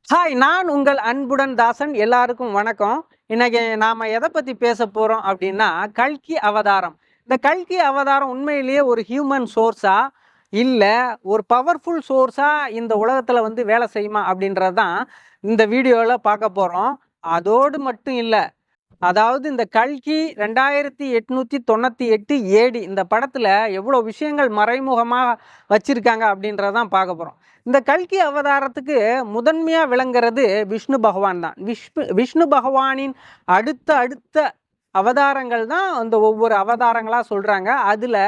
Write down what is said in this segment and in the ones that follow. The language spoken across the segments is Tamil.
ஹாய், நான் உங்கள் அன்புடன் தாசன். எல்லாருக்கும் வணக்கம். இன்னைக்கு நாம எதை பத்தி பேச போறோம் அப்படின்னா, கல்கி அவதாரம். இந்த கல்கி அவதாரம் உண்மையிலேயே ஒரு ஹியூமன் சோர்ஸா, இல்ல ஒரு பவர்ஃபுல் சோர்ஸா இந்த உலகத்துல வந்து வேலை செய்யுமா அப்படின்றது தான் இந்த வீடியோல பார்க்க போறோம். அதோடு மட்டும் இல்ல, அதாவது இந்த கல்கி 2898 ஏடி இந்த படத்துல எவ்வளோ விஷயங்கள் மறைமுகமா வச்சிருக்காங்க அப்படின்றதான் பார்க்க போறோம். இந்த கல்கி அவதாரத்துக்கு முதன்மையா விளங்குறது விஷ்ணு பகவான் தான். விஷ்ணு பகவானின் அடுத்த அடுத்த அவதாரங்கள் தான் அந்த ஒவ்வொரு அவதாரங்களா சொல்றாங்க. அதுல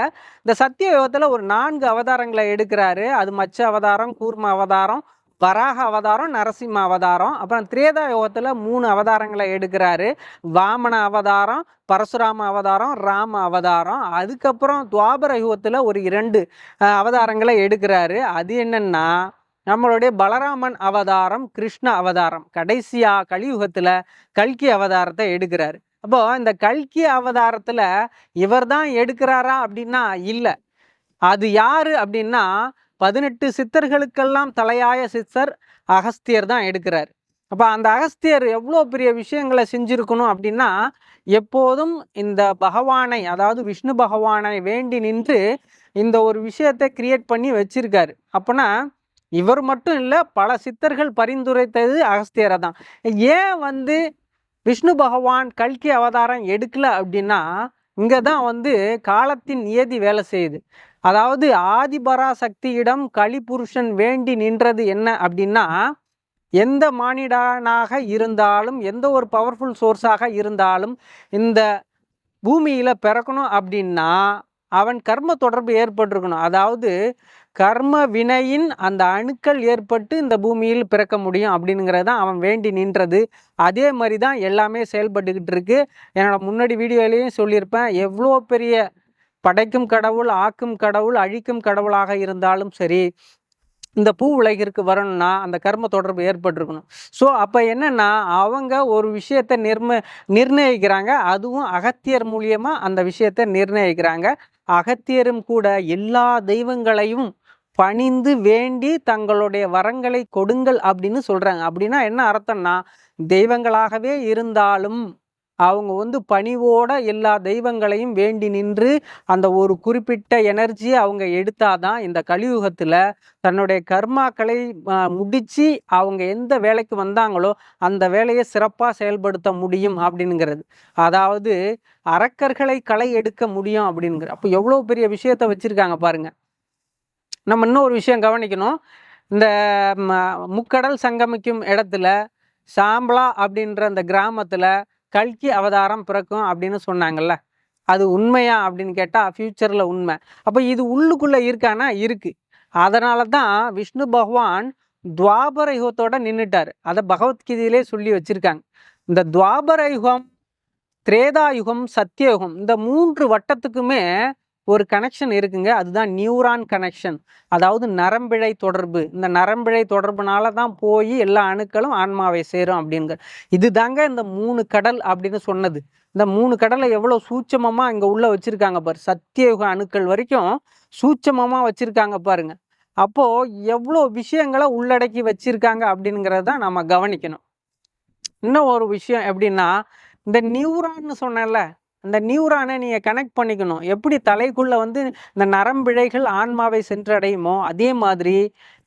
இந்த சத்தியயுகத்துல ஒரு 4 அவதாரங்களை எடுக்கிறாரு. அது மச்ச அவதாரம், கூர்ம அவதாரம், வராக அவதாரம், நரசிம்ம அவதாரம். அப்புறம் திரேதா யுகத்துல 3 அவதாரங்களை எடுக்கிறாரு. வாமன அவதாரம், பரசுராம அவதாரம், ராம அவதாரம். அதுக்கப்புறம் துவாபர யுகத்துல ஒரு 2 அவதாரங்களை எடுக்கிறாரு. அது என்னன்னா நம்மளுடைய பலராமன் அவதாரம், கிருஷ்ண அவதாரம். கடைசியா கலியுகத்துல கல்கி அவதாரத்தை எடுக்கிறாரு. அப்போ இந்த கல்கி அவதாரத்துல இவர் தான் எடுக்கிறாரா அப்படின்னா இல்ல. அது யாரு அப்படின்னா 18 சித்தர்களுக்கெல்லாம் தலையாய சித்தர் அகஸ்தியர் தான் எடுக்கிறார். அப்ப அந்த அகஸ்தியர் எவ்வளோ பெரிய விஷயங்களை செஞ்சிருக்கணும் அப்படின்னா, எப்போதும் இந்த பகவானை, அதாவது விஷ்ணு பகவானை வேண்டி நின்று இந்த ஒரு விஷயத்தை கிரியேட் பண்ணி வச்சிருக்காரு. அப்பனா இவர் மட்டும் இல்ல, பல சித்தர்கள் பரிந்துரைத்தது அகஸ்தியரை தான். ஏன் வந்து விஷ்ணு பகவான் கல்கி அவதாரம் எடுக்கல அப்படின்னா, இங்க தான் வந்து காலத்தின் நியதி வேலை செய்யுது. அதாவது ஆதிபராசக்தியிடம் கலிபுருஷன் வேண்டி நின்றது என்ன அப்படின்னா, எந்த மானிடனாக இருந்தாலும், எந்த ஒரு பவர்ஃபுல் சோர்ஸாக இருந்தாலும், இந்த பூமியில பிறக்கணும் அப்படின்னா அவன் கர்ம தொடர்பு ஏற்பட்டிருக்கணும். அதாவது கர்ம வினையின் அந்த அணுக்கள் ஏற்பட்டு இந்த பூமியில் பிறக்க முடியும் அப்படிங்கிறது தான் அவன் வேண்டி நின்றது. அதே மாதிரி தான் எல்லாமே செயல்பட்டுக்கிட்டு இருக்கு. என்னோட முன்னாடி வீடியோலையும் சொல்லியிருப்பேன், எவ்வளோ பெரிய படைக்கும் கடவுள், ஆக்கும் கடவுள், அழிக்கும் கடவுளாக இருந்தாலும் சரி, இந்த பூ உலகிற்கு வரணும்னா அந்த கர்ம தொடர்பு ஏற்பட்டிருக்கணும். ஸோ அப்போ என்னன்னா அவங்க ஒரு விஷயத்தை நிர்ணயிக்கிறாங்க. அதுவும் அகத்தியர் மூலியமா அந்த விஷயத்தை நிர்ணயிக்கிறாங்க. அகத்தியரும் கூட எல்லா தெய்வங்களையும் பணிந்து வேண்டி தங்களுடைய வரங்களை கொடுங்கள் அப்படின்னு சொல்றாங்க. அப்படின்னா என்ன அர்த்தம்னா, தெய்வங்களாகவே இருந்தாலும் அவங்க வந்து பணிவோட எல்லா தெய்வங்களையும் வேண்டி நின்று அந்த ஒரு குறிப்பிட்ட எனர்ஜியை அவங்க எடுத்தாதான் இந்த கலியுகத்துல தன்னுடைய கர்மாக்களை முடிச்சு அவங்க எந்த வேலைக்கு வந்தாங்களோ அந்த வேலையை சிறப்பாக செயல்படுத்த முடியும் அப்படிங்கிறது. அதாவது அரக்கர்களை களை எடுக்க முடியும் அப்படிங்கிற. அப்போ எவ்வளோ பெரிய விஷயத்த வச்சிருக்காங்க பாருங்க. நம்ம இன்னொரு விஷயம் கவனிக்கணும். இந்த முக்கடல் சங்கமிக்கும் இடத்துல சாம்பலா அப்படின்ற அந்த கிராமத்துல கல்கி அவதாரம் பிறக்கும் அப்படின்னு சொன்னாங்கல்ல, அது உண்மையா அப்படின்னு கேட்டால் ஃபியூச்சரில் உண்மை. அப்போ இது உள்ளுக்குள்ளே இருக்கானா இருக்கு. அதனால தான் விஷ்ணு பகவான் துவாபர யுகத்தோட நின்றுட்டார். அதை பகவத்கீதையிலே சொல்லி வச்சிருக்காங்க. இந்த துவாபர யுகம், திரேதா யுகம், சத்தியயுகம், இந்த 3 வட்டத்துக்குமே ஒரு கனெக்ஷன் இருக்குங்க. அதுதான் நியூரான் கனெக்ஷன், அதாவது நரம்பிழை தொடர்பு. இந்த நரம்பிழை தொடர்புனால தான் போய் எல்லா அணுக்களும் ஆன்மாவை சேரும் அப்படிங்க. இது தாங்க இந்த 3 கடல் அப்படின்னு சொன்னது. இந்த 3 கடலை எவ்வளோ சூட்சமமாக இங்கே உள்ள வச்சிருக்காங்க பாரு. சத்தியயுக அணுக்கள் வரைக்கும் சூட்சமமாக வச்சிருக்காங்க பாருங்க. அப்போ எவ்வளோ விஷயங்களை உள்ளடக்கி வச்சிருக்காங்க அப்படிங்கிறத தான் நம்ம கவனிக்கணும். இன்னும் ஒரு விஷயம் எப்படின்னா, இந்த நியூரான்னு சொன்னேன்ல, அந்த நியூரானை நீங்கள் கனெக்ட் பண்ணிக்கணும். எப்படி தலைக்குள்ளே வந்து இந்த நரம்பிழைகள் ஆன்மாவை சென்றடையுமோ, அதே மாதிரி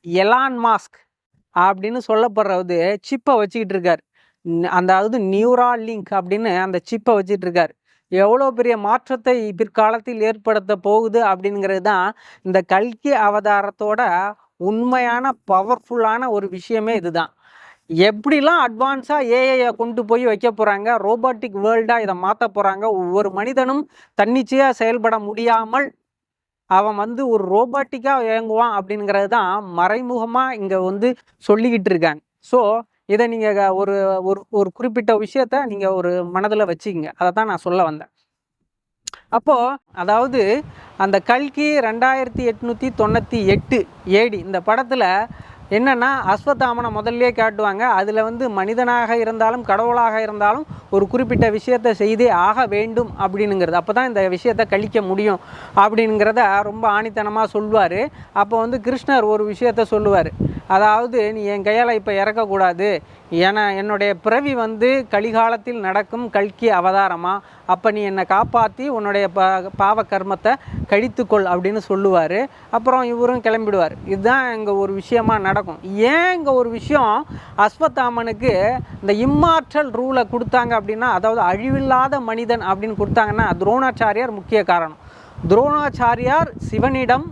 எலான் மாஸ்க் அப்படின்னு சொல்லப்படுறது சிப்பை வச்சுக்கிட்டு இருக்கார். அதாவது நியூரா லிங்க் அப்படின்னு அந்த சிப்பை வச்சுட்டு இருக்கார். எவ்வளோ பெரிய மாற்றத்தை பிற்காலத்தில் ஏற்படுத்த போகுது அப்படிங்கிறது தான் இந்த கல்கி அவதாரத்தோட உண்மையான பவர்ஃபுல்லான ஒரு விஷயமே இதுதான். எப்படிலாம் அட்வான்ஸாக ஏஐயை கொண்டு போய் வைக்க போகிறாங்க, ரோபோட்டிக் வேர்ல்டாக இதை மாற்ற போகிறாங்க. ஒவ்வொரு மனிதனும் தன்னிச்சையாக செயல்பட முடியாமல் அவன் வந்து ஒரு ரோபோட்டிக்காக இயங்குவான் அப்படிங்கிறது தான் மறைமுகமாக இங்கே வந்து சொல்லிக்கிட்டு இருக்காங்க. ஸோ இதை நீங்கள் ஒரு ஒரு ஒரு குறிப்பிட்ட விஷயத்த நீங்கள் ஒரு மனதில் வச்சுக்கிங்க. அதை தான் நான் சொல்ல வந்தேன். அப்போது அதாவது அந்த கல்கி 2898 ஏடி இந்த படத்தில் என்னென்னா, அஸ்வத்தாமனை முதல்லே காட்டுவாங்க. அதில் வந்து மனிதனாக இருந்தாலும் கடவுளாக இருந்தாலும் ஒரு குறிப்பிட்ட விஷயத்தை செய்தே ஆக வேண்டும் அப்படின்னுங்கிறது. அப்போ தான் இந்த விஷயத்தை கழிக்க முடியும் அப்படிங்கிறத ரொம்ப ஆணித்தனமாக சொல்லுவார். அப்போ வந்து கிருஷ்ணர் ஒரு விஷயத்த சொல்லுவார். அதாவது நீ என் கையால் இப்போ இறக்கக்கூடாது, ஏன்னா என்னுடைய பிறவி வந்து கலிகாலத்தில் நடக்கும் கல்கி அவதாரமா, அப்போ நீ என்னை காப்பாற்றி உன்னுடைய பாவ கர்மத்தை கழித்துக்கொள் அப்படின்னு சொல்லுவார். அப்புறம் இவரும் கிளம்பிடுவார். இதுதான் இங்கே ஒரு விஷயமா நடக்கும். ஏன் இங்கே ஒரு விஷயம் அஸ்வத்தாமனுக்கு இந்த இம்மார்டல் ரூலை கொடுத்தாங்க அப்படின்னா, அதாவது அழிவில்லாத மனிதன் அப்படின்னு கொடுத்தாங்கன்னா துரோணாச்சாரியார் முக்கிய காரணம். துரோணாச்சாரியார் சிவனிடம்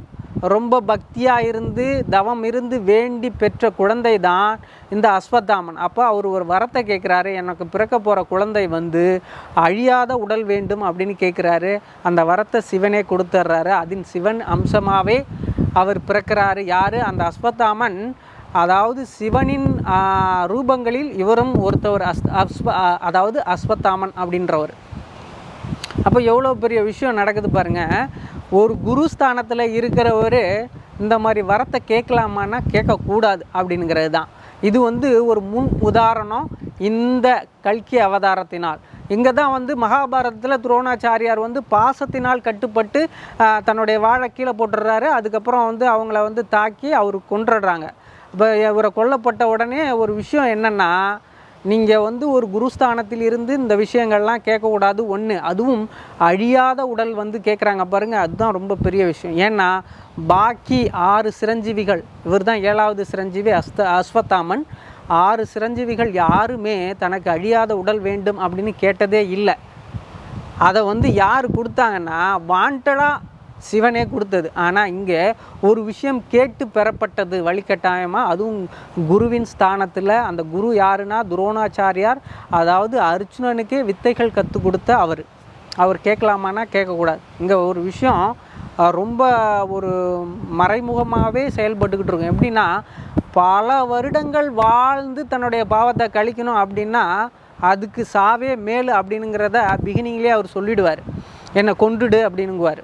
ரொம்ப பக்தியாக இருந்து தவம் இருந்து வேண்டி பெற்ற குழந்தை தான் இந்த அஸ்வத்தாமன். அப்போ அவர் ஒரு வரத்தை கேட்குறாரு, எனக்கு பிறக்க போகிற குழந்தை வந்து அழியாத உடல் வேண்டும் அப்படின்னு கேட்குறாரு. அந்த வரத்தை சிவனே கொடுத்துட்றாரு. அதின் சிவன் அம்சமாகவே அவர் பிறக்கிறாரு. யார்? அந்த அஸ்வத்தாமன். அதாவது சிவனின் ரூபங்களில் இவரும் ஒருத்தவர், அதாவது அஸ்வத்தாமன் அப்படின்றவர். அப்போ எவ்வளோ பெரிய விஷயம் நடக்குது பாருங்கள். ஒரு குருஸ்தானத்தில் இருக்கிறவர் இந்த மாதிரி வரத்தை கேட்கலாமான்னா கேட்கக்கூடாது அப்படிங்கிறது தான். இது வந்து ஒரு முன் உதாரணம் இந்த கல்கி அவதாரத்தினால். இங்கே தான் வந்து மகாபாரதத்தில் துரோணாச்சாரியார் வந்து பாசத்தினால் கட்டுப்பட்டு தன்னுடைய வாழை கீழே போட்டுடுறாரு. அதுக்கப்புறம் வந்து அவங்கள வந்து தாக்கி அவர் கொன்றுடுறாங்க. இப்போ இவரை கொல்லப்பட்ட உடனே ஒரு விஷயம் என்னென்னா, நீங்கள் வந்து ஒரு குருஸ்தானத்தில் இருந்து இந்த விஷயங்கள்லாம் கேட்கக்கூடாது. ஒன்று, அதுவும் அழியாத உடல் வந்து கேட்குறாங்க பாருங்கள், அதுதான் ரொம்ப பெரிய விஷயம். ஏன்னா பாக்கி 6 சிரஞ்சீவிகள், இவர் தான் 7வது சிரஞ்சீவி அஸ்வத்தாமன். 6 சிரஞ்சீவிகள் யாருமே தனக்கு அழியாத உடல் வேண்டும் அப்படின்னு கேட்டதே இல்லை. அதை வந்து யார் கொடுத்தாங்கன்னா வாண்டடாக சிவனே கொடுத்தது. ஆனால் இங்கே ஒரு விஷயம் கேட்டு பெறப்பட்டது வழிகட்டாயமாக, அதுவும் குருவின் ஸ்தானத்தில். அந்த குரு யாருன்னா துரோணாச்சாரியார். அதாவது அர்ஜுனனுக்கே வித்தைகள் கற்றுக் கொடுத்த அவர் கேட்கலாமான்னா கேட்கக்கூடாது. இங்கே ஒரு விஷயம் ரொம்ப ஒரு மறைமுகமாகவே செயல்பட்டுக்கிட்டு இருக்கும். எப்படின்னா, பல வருடங்கள் வாழ்ந்து தன்னுடைய பாவத்தை கழிக்கணும் அப்படின்னா அதுக்கு சாவே மேல் அப்படிங்கிறத பிகினிங்லேயே அவர் சொல்லிடுவார். என்னை கொண்டுடு அப்படின்னுங்குவார்.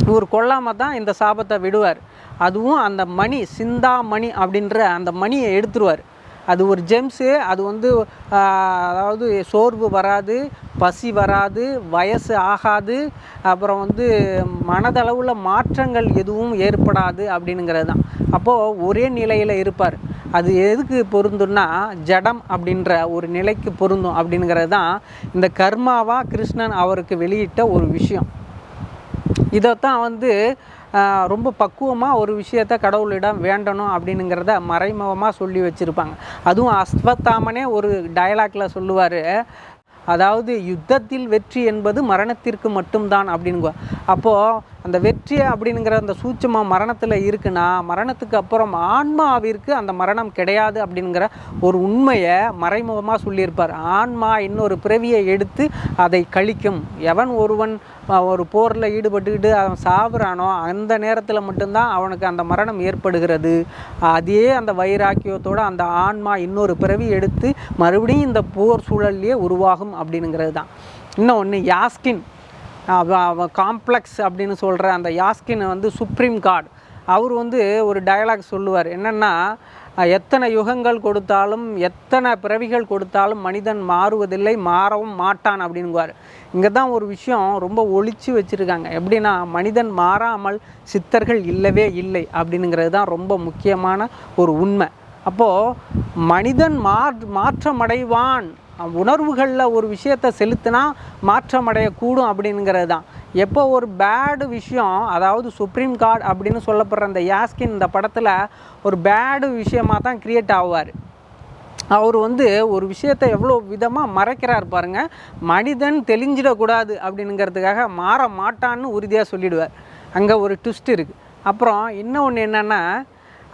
இவர் கொல்லாமல் தான் இந்த சாபத்தை விடுவார். அதுவும் அந்த மணி, சிந்தாமணி அப்படின்ற அந்த மணியை எடுத்துருவார். அது ஒரு ஜெம்ஸு. அது வந்து அதாவது சோர்வு வராது, பசி வராது, வயசு ஆகாது, அப்புறம் வந்து மனதளவில் மாற்றங்கள் எதுவும் ஏற்படாது அப்படிங்கிறது தான். அப்போது ஒரே நிலையில் இருப்பார். அது எதுக்கு பொருந்துன்னா ஜடம் அப்படின்ற ஒரு நிலைக்கு பொருந்தும் அப்படிங்கிறது தான் இந்த கர்மாவாக கிருஷ்ணன் அவருக்கு வெளியிட்ட ஒரு விஷயம். இதைத்தான் வந்து ரொம்ப பக்குவமாக ஒரு விஷயத்தை கடவுளிடம் வேண்டணும் அப்படிங்கிறத மறைமுகமாக சொல்லி வச்சுருப்பாங்க. அதுவும் அஸ்வத்தாமனே ஒரு டயலாக்ல சொல்லுவார், அதாவது யுத்தத்தில் வெற்றி என்பது மரணத்திற்கு மட்டும்தான் அப்படின்னுங்க. அப்போது அந்த வெற்றி அப்படிங்கிற அந்த சூட்சமாக மரணத்தில் இருக்குன்னா, மரணத்துக்கு அப்புறம் ஆன்மாவிற்கு அந்த மரணம் கிடையாது அப்படிங்கிற ஒரு உண்மையை மறைமுகமாக சொல்லியிருப்பார். ஆன்மா இன்னொரு பிறவியை எடுத்து அதை கழிக்கும். எவன் ஒருவன் ஒரு போரில் ஈடுபட்டுக்கிட்டு அவன் சாவுறானோ அந்த நேரத்தில் மட்டும்தான் அவனுக்கு அந்த மரணம் ஏற்படுகிறது. அதே அந்த வைராக்கியத்தோடு அந்த ஆன்மா இன்னொரு பிறவி எடுத்து மறுபடியும் இந்த போர் சூழல்லையே உருவாகும் அப்படிங்கிறது தான். இன்னொன்று யாஸ்கின் காம்ப்ளெக்ஸ் அப்படின்னு சொல்கிற அந்த யாஸ்கின் வந்து சுப்ரீம் காட். அவர் வந்து ஒரு டயலாக் சொல்லுவார். என்னென்னா, எத்தனை யுகங்கள் கொடுத்தாலும் எத்தனை பிறவிகள் கொடுத்தாலும் மனிதன் மாறுவதில்லை, மாறவும் மாட்டான் அப்படின்னுவார். இங்கே தான் ஒரு விஷயம் ரொம்ப ஒழிச்சு வச்சுருக்காங்க. எப்படின்னா, மனிதன் மாறாமல் சித்தர்கள் இல்லவே இல்லை அப்படிங்கிறது தான் ரொம்ப முக்கியமான ஒரு உண்மை. அப்போது மனிதன் மாற்றமடைவான், உணர்வுகளில் ஒரு விஷயத்தை செலுத்தினா மாற்றமடையக்கூடும் அப்படிங்கிறது தான். எப்போ ஒரு பேடு விஷயம், அதாவது சுப்ரீம் காட் அப்படின்னு சொல்லப்படுற அந்த யாஸ்கின் இந்த படத்தில் ஒரு பேடு விஷயமாக தான் க்ரியேட் ஆவார். அவர் வந்து ஒரு விஷயத்தை எவ்வளோ விதமாக மறைக்கிறார் பாருங்கள். மனிதன் தெளிஞ்சிடக்கூடாது அப்படிங்கிறதுக்காக மாற மாட்டான்னு உறுதியாக சொல்லிடுவார். அங்கே ஒரு ட்விஸ்ட் இருக்குது. அப்புறம் இன்னொன்று என்னென்னா,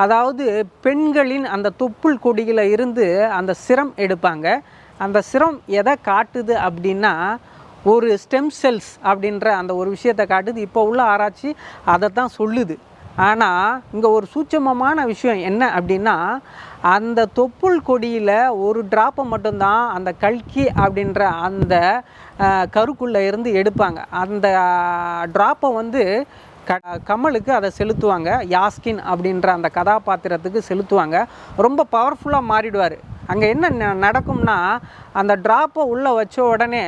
அதாவது பெண்களின் அந்த தொப்புள் கொடியில் இருந்து அந்த சிரம் எடுப்பாங்க. அந்த சிரம் எதை காட்டுது அப்படின்னா, ஒரு ஸ்டெம் செல்ஸ் அப்படின்ற அந்த ஒரு விஷயத்தை காட்டுது. இப்போ உள்ள ஆராய்ச்சி அதை தான் சொல்லுது. ஆனால் இங்கே ஒரு சூட்சமமான விஷயம் என்ன அப்படின்னா, அந்த தொப்புள் கொடியில் ஒரு ட்ராப்பை மட்டும்தான் அந்த கல்கி அப்படின்ற அந்த கருக்குள்ளே இருந்து எடுப்பாங்க. அந்த ட்ராப்பை வந்து கமலுக்கு அதை செலுத்துவாங்க. யாஸ்கின் அப்படின்ற அந்த கதாபாத்திரத்துக்கு செலுத்துவாங்க. ரொம்ப பவர்ஃபுல்லாக மாறிடுவார். அங்கே என்ன நடக்கும்னா, அந்த ட்ராப்பை உள்ளே வச்ச உடனே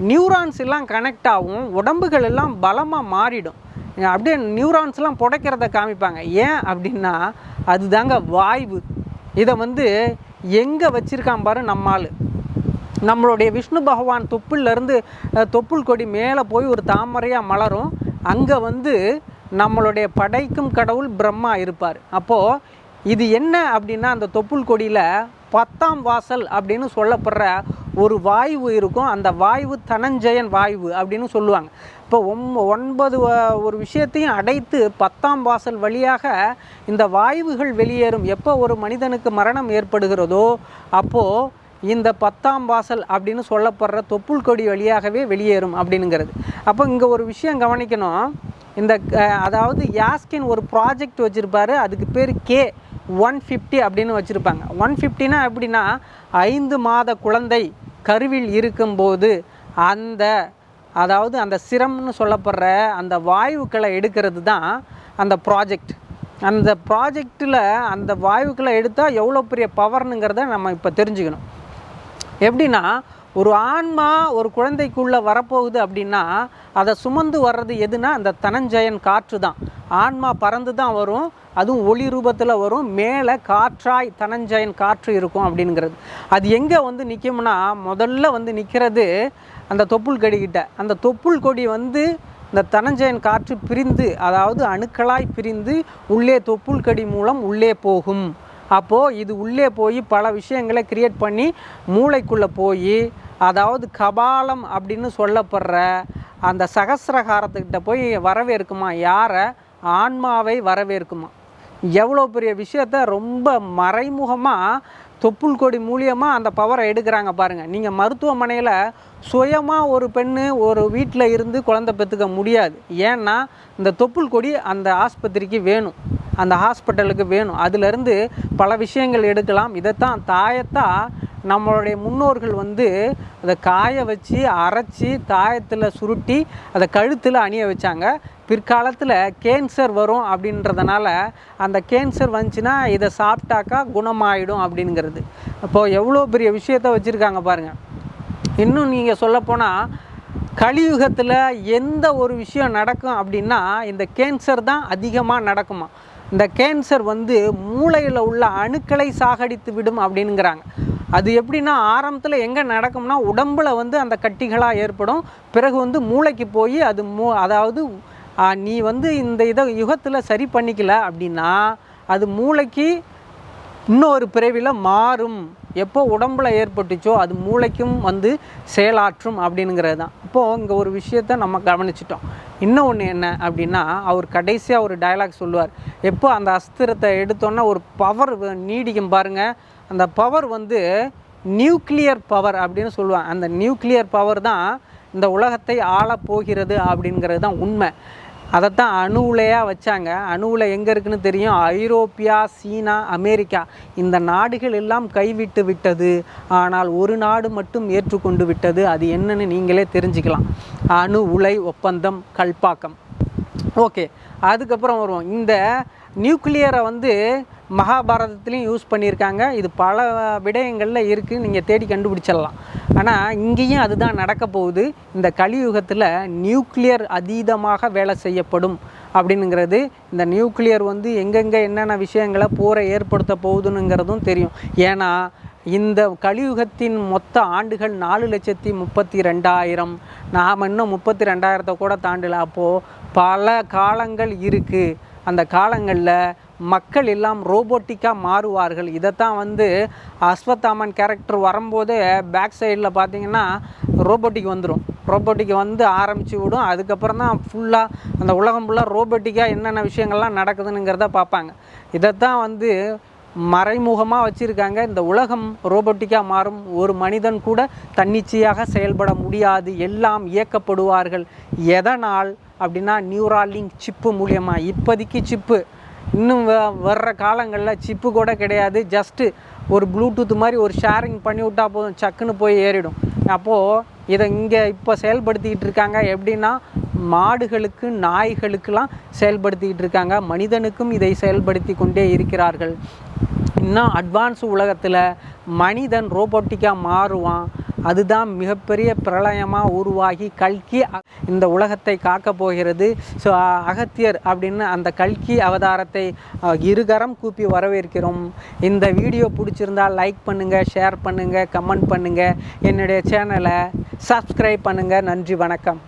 நியூரான்ஸ் எல்லாம் கனெக்ட் ஆகும், உடம்புகள் எல்லாம் பலமாக மாறிடும். அப்படியே நியூரான்ஸ்லாம் புடைக்கிறத காமிப்பாங்க. ஏன் அப்படின்னா அதுதாங்க வாய்வு. இதை வந்து எங்கே வச்சுருக்கான் பாரு நம்மால். நம்மளுடைய விஷ்ணு பகவான் தொப்புள்லேருந்து தொப்புள் கொடி மேலே போய் ஒரு தாமரையாக மலரும். அங்கே வந்து நம்மளுடைய படைக்கும் கடவுள் பிரம்மா இருப்பார். அப்போது இது என்ன அப்படின்னா அந்த தொப்புள் கொடியில் 10ஆம் வாசல் அப்படின்னு சொல்லப்படுற ஒரு வாயு இருக்கும். அந்த வாயு தனஞ்சயன் வாயு அப்படின்னு சொல்லுவாங்க. இப்போ 9 ஒரு விஷயத்தையும் அடைத்து 10ஆம் வாசல் வழியாக இந்த வாயுகள் வெளியேறும். எப்போ ஒரு மனிதனுக்கு மரணம் ஏற்படுகிறதோ அப்போது இந்த 10ஆம் வாசல் அப்படின்னு சொல்லப்படுற தொப்புள் கொடி வழியாகவே வெளியேறும் அப்படிங்கிறது. அப்போ இங்கே ஒரு விஷயம் கவனிக்கணும். இந்த அதாவது யாஸ்கின் ஒரு ப்ராஜெக்ட் வச்சுருப்பார். அதுக்கு பேர் K150 அப்படின்னு வச்சுருப்பாங்க. 150னா எப்படின்னா 5 மாத குழந்தை கருவில் இருக்கும்போது அதாவது அந்த சிரம்னு சொல்லப்படுற அந்த வாயுக்களை எடுக்கிறது தான் அந்த ப்ராஜெக்ட். அந்த ப்ராஜெக்டில் அந்த வாயுக்களை எடுத்தால் எவ்வளோ பெரிய பவர்னுங்கிறத நம்ம இப்போ தெரிஞ்சுக்கணும். எப்படின்னா ஒரு ஆன்மா ஒரு குழந்தைக்குள்ளே வரப்போகுது அப்படின்னா அதை சுமந்து வர்றது எதுனா அந்த தனஞ்சயன் காற்று தான். ஆன்மா பறந்து தான் வரும், அதுவும் ஒளி ரூபத்தில் வரும். மேலே காற்றாய் தனஞ்சயன் காற்று இருக்கும் அப்படிங்கிறது. அது எங்கே வந்து நிற்கும்னா முதல்ல வந்து நிற்கிறது அந்த தொப்புள் கொடிக்கிட்ட. அந்த தொப்புள் கொடி வந்து இந்த தனஞ்சயன் காற்று பிரிந்து, அதாவது அணுக்களாய் பிரிந்து உள்ளே தொப்புள் கொடி மூலம் உள்ளே போகும். அப்போது இது உள்ளே போய் பல விஷயங்களை கிரியேட் பண்ணி மூளைக்குள்ளே போய், அதாவது கபாலம் அப்படின்னு சொல்லப்படுற அந்த சகசிரகாரத்துக்கிட்ட போய் வரவேற்குமா. யாரை? ஆன்மாவை வரவேற்குமா. எவ்வளோ பெரிய விஷயத்த ரொம்ப மறைமுகமாக தொப்புள் கொடி மூலியமாக அந்த பவரை எடுக்கிறாங்க பாருங்கள். நீங்கள் மருத்துவமனையில் சுயமாக ஒரு பெண்ணு ஒரு வீட்டில் இருந்து குழந்தை பெற்றுக்க முடியாது. ஏன்னா இந்த தொப்புள் கொடி அந்த ஆஸ்பத்திரிக்கு வேணும், அந்த ஹாஸ்பிட்டலுக்கு வேணும். அதிலிருந்து பல விஷயங்கள் எடுக்கலாம். இதைத்தான் தாயத்தான் நம்மளுடைய முன்னோர்கள் வந்து அதை காய வச்சு அரைச்சி தாயத்தில் சுருட்டி அதை கழுத்தில் அணிய வச்சாங்க. பிற்காலத்தில் கேன்சர் வரும் அப்படின்றதுனால அந்த கேன்சர் வந்துச்சுன்னா இதை சாப்பிட்டாக்கா குணமாயிடும் அப்படிங்கிறது. அப்போது எவ்வளோ பெரிய விஷயத்த வச்சுருக்காங்க பாருங்கள். இன்னும் நீங்கள் சொல்லப்போனால் கலியுகத்தில் எந்த ஒரு விஷயம் நடக்கும் அப்படின்னா இந்த கேன்சர் தான் அதிகமாக நடக்குமா. இந்த கேன்சர் வந்து மூளையில் உள்ள அணுக்களை சாகடித்து விடும் அப்படிங்கிறாங்க. அது எப்படின்னா ஆரம்பத்தில் எங்கே நடக்கும்னா உடம்பில் வந்து அந்த கட்டிகளாக ஏற்படும். பிறகு வந்து மூளைக்கு போய் அது அதாவது நீ வந்து இந்த யுகத்தில் சரி பண்ணிக்கல அப்படின்னா அது மூளைக்கு இன்னொரு பிறவியில் மாறும். எப்போ உடம்பில் ஏற்பட்டுச்சோ அது மூளைக்கும் வந்து செயலாற்றும் அப்படிங்கிறது தான். இப்போது இங்கே ஒரு விஷயத்த நம்ம கவனிச்சிட்டோம். இன்னொன்று என்ன அப்படின்னா அவர் கடைசியாக ஒரு டயலாக் சொல்லுவார். எப்போ அந்த அஸ்திரத்தை எடுத்தோன்னா ஒரு பவர் நீடிக்கும் பாருங்கள். அந்த பவர் வந்து நியூக்ளியர் பவர் அப்படின்னு சொல்லுவாங்க. அந்த நியூக்ளியர் பவர் தான் இந்த உலகத்தை ஆளப்போகிறது அப்படிங்கிறது தான் உண்மை. அதைத்தான் அணு உலையாக வச்சாங்க. அணு உலை எங்கே இருக்குதுன்னு தெரியும். ஐரோப்பியா, சீனா, அமெரிக்கா இந்த நாடுகள் எல்லாம் கைவிட்டு விட்டது. ஆனால் ஒரு நாடு மட்டும் ஏற்றுக்கொண்டு விட்டது. அது என்னன்னு நீங்களே தெரிஞ்சுக்கலாம். அணு உலை ஒப்பந்தம் கல்பாக்கம். ஓகே, அதுக்கப்புறம் வருவோம். இந்த நியூக்ளியரை வந்து மகாபாரதத்துலேயும் யூஸ் பண்ணியிருக்காங்க. இது பல விடயங்களில் இருக்குது, நீங்கள் தேடி கண்டுபிடிச்சிடலாம். ஆனால் இங்கேயும் அதுதான் நடக்க போகுது. இந்த கலியுகத்தில் நியூக்ளியர் அதீதமாக வேலை செய்யப்படும் அப்படிங்கிறது. இந்த நியூக்ளியர் வந்து எங்கெங்கே என்னென்ன விஷயங்களை போரை ஏற்படுத்த போகுதுங்கிறதும் தெரியும். ஏன்னா இந்த கலியுகத்தின் மொத்த ஆண்டுகள் 4,32,000. நாம் இன்னும் 32,000 கூட தாண்டல. அப்போது பல காலங்கள் இருக்குது. அந்த காலங்களில் மக்கள் எல்லாம் ரோபோட்டிக்காக மாறுவார்கள். இதைத்தான் வந்து அஸ்வத்தாமன் கேரக்டர் வரும்போதே பேக் சைடில் பார்த்திங்கன்னா ரோபோட்டிக் வந்துடும். ரோபோட்டிக் வந்து ஆரம்பித்து விடும். அதுக்கப்புறம் தான் ஃபுல்லாக அந்த உலகம் ஃபுல்லாக ரோபோட்டிக்காக என்னென்ன விஷயங்கள்லாம் நடக்குதுங்கிறத பார்ப்பாங்க. இதைத்தான் வந்து மறைமுகமாக வச்சுருக்காங்க. இந்த உலகம் ரோபோட்டிக்காக மாறும். ஒரு மனிதன் கூட தன்னிச்சையாக செயல்பட முடியாது. எல்லாம் இயக்கப்படுவார்கள். எதனால் அப்படின்னா நியூராலிங்க் சிப்பு மூலியமாக. இப்போதைக்கு சிப்பு, இன்னும் வர்ற காலங்களில் சிப்பு கூட கிடையாது. ஜஸ்ட்டு ஒரு ப்ளூடூத் மாதிரி ஒரு ஷேரிங் பண்ணி விட்டால் போதும், சக்குன்னு போய் ஏறிடும். அப்போது இதை இங்கே இப்போ செயல்படுத்திக்கிட்டு இருக்காங்க. எப்படின்னா மாடுகளுக்கு நாய்களுக்கெல்லாம் செயல்படுத்திக்கிட்டு இருக்காங்க. மனிதனுக்கும் இதை செயல்படுத்தி கொண்டே இருக்கிறார்கள். இன்னும் அட்வான்ஸ் உலகத்தில் மனிதன் ரோபோட்டிக்காக மாறுவான். அதுதான் மிகப்பெரிய பிரளயமாக உருவாகி கல்கி இந்த உலகத்தை காக்க போகிறது. ஸோ அகத்தியர் அப்படின்னு அந்த கல்கி அவதாரத்தை இருகரம் கூப்பி வரவேற்கிறோம். இந்த வீடியோ பிடிச்சிருந்தால் லைக் பண்ணுங்கள், ஷேர் பண்ணுங்கள், கமெண்ட் பண்ணுங்கள், என்னுடைய சேனலை சப்ஸ்கிரைப் பண்ணுங்கள். நன்றி, வணக்கம்.